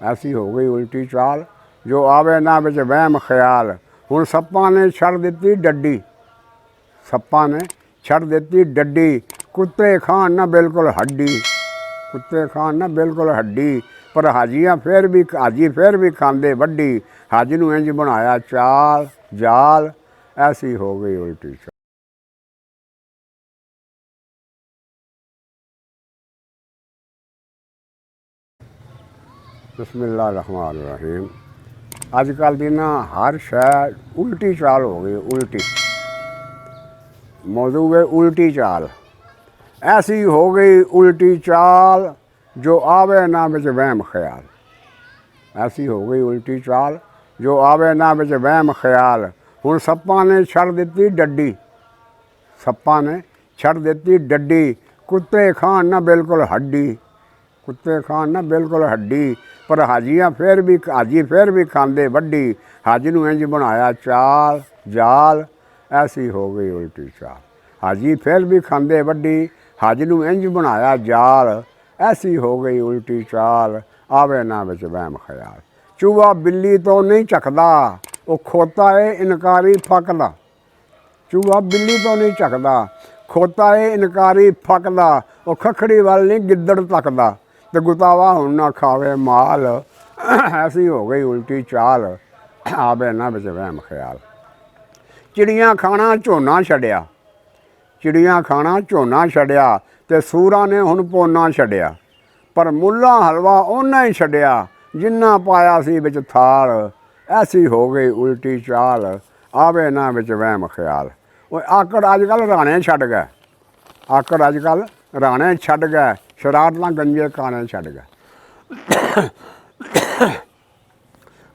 ऐसी हो गई उल्टी चाल जो आवे ना बिच वहम ख्याल। हुण सप्पां ने छड़ दित्ती डड्डी, सप्पां ने छड़ दित्ती डड्डी, कुत्ते खान ना बिल्कुल हड्डी, कुत्ते खान ना बिल्कुल हड्डी। पर हाजी फिर भी खांदे वड्डी, हाजी नूं इंज बनाया चाल जाल, ऐसी हो गई उल्टी चाल। बिस्मिल्लाह रहमान रहीम। अजकल दी ना हर शय उल्टी चाल हो गई, उल्टी। मौजू है उल्टी चाल। ऐसी हो गई उल्टी चाल जो आवे ना बिच वहम ख्याल। ऐसी हो गई उल्टी चाल जो आवे ना बिच वहम ख्याल। हुण सप्पां ने छड़ दित्ती डड्डी, सप्पां ने छड़ दित्ती डड्डी, कुत्ते खान ना बिल्कुल हड्डी, कुत्ते खान ना बिल्कुल हड्डी। पर हाजी फिर भी खांदे वड्डी, हाजी नूं इंज बनाया चाल जाल, ऐसी हो गई उल्टी चाल। हाजी फिर भी खांदे वड्डी, हाजी नूं इंज बनाया जाल, ऐसी हो गई उल्टी चाल, आवे ना बिच वहम ख्याल। चूहा बिल्ली तो नहीं झकदा, वो खोता है इनकारी फकदा। चूहा बिल्ली तो नहीं झकदा, खोता है इनकारी फकदा। वो खखड़ी वाल नहीं गिद्दड़ तकदा, ते गुतावा हुण ना खावे माल, ऐसी हो गई उल्टी चाल, आवे ना बिच वहम ख्याल। चिड़ियाँ खाना झोना छड्डिया, चिड़ियाँ खाना झोना छड्डिया, ते सूरां ने हुण पोना छड्डिया। पर मुल्ला हलवा उन्ना ही छड्डिया जिन्ना पाया सी बिच थाल, ऐसी हो गई उल्टी चाल, आवे ना बिच वहम ख्याल। वो आकड़ अजकल राणे छड्ड गए, आकड़ अजकल राणे छड्ड गए, शरारतां गंजे काने छड्ड गए।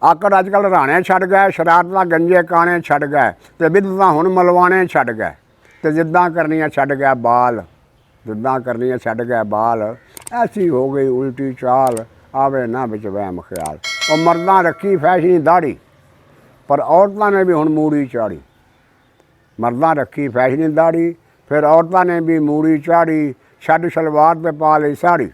आकड़ अजकल राणे छड्ड गए, शरारतां गंजे काने छड्ड गए, ते बिदतां हुण मलवाने छड्ड गए, ते जिद्दां करनियां छड्ड गए बाल, जिद्दां करनियां छड्ड गए बाल। ऐसी हो गई उल्टी चाल, आवे ना बिच वहम ख्याल। और मर्दां रखी फैशनी दाढ़ी, पर औरतां ने भी हुण मूड़ी चाढ़ी। मर्दां रखी फैशनी दाढ़ी, फिर औरतां ने भी मूड़ी चाढ़ी। छड्ड शलवार ते पा लई साड़ी,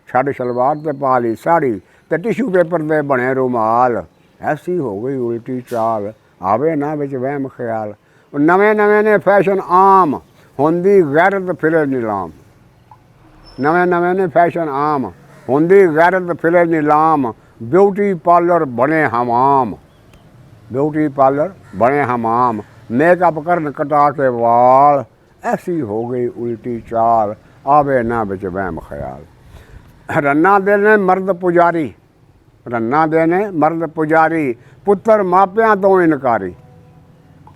छड्ड शलवार ते पा लई साड़ी, ते टिशू पेपर दे बने रुमाल। ऐसी हो गई उल्टी चाल, आवे ना बिच वहम ख्याल। नवें नवें ने फैशन आम, हुंदी गैरत फिरे नीलाम। नवें नवें ने फैशन आम, हुंदी गैरत फिरे नीलाम। ब्यूटी पार्लर बने हमाम, ब्यूटी पार्लर बने हमाम। मेकअप करन कटा के वाल, ऐसी हो गई उल्टी चाल, आवे ना बिच वहम ख्याल। रन्ना दे ने मर्द पुजारी, रन्ना दे ने मर्द पुजारी, पुत्तर मापियां तो इनकारी,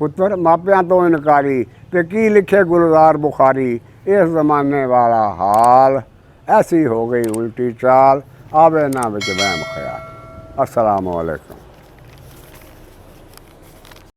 पुत्तर मापियां तो इनकारी। ते की लिखे गुलजार बुखारी, इस ज़माने वाला हाल, ऐसी हो गई उल्टी चाल, आवे ना बिच वहम ख्याल। अस्सलामु अलैकुम।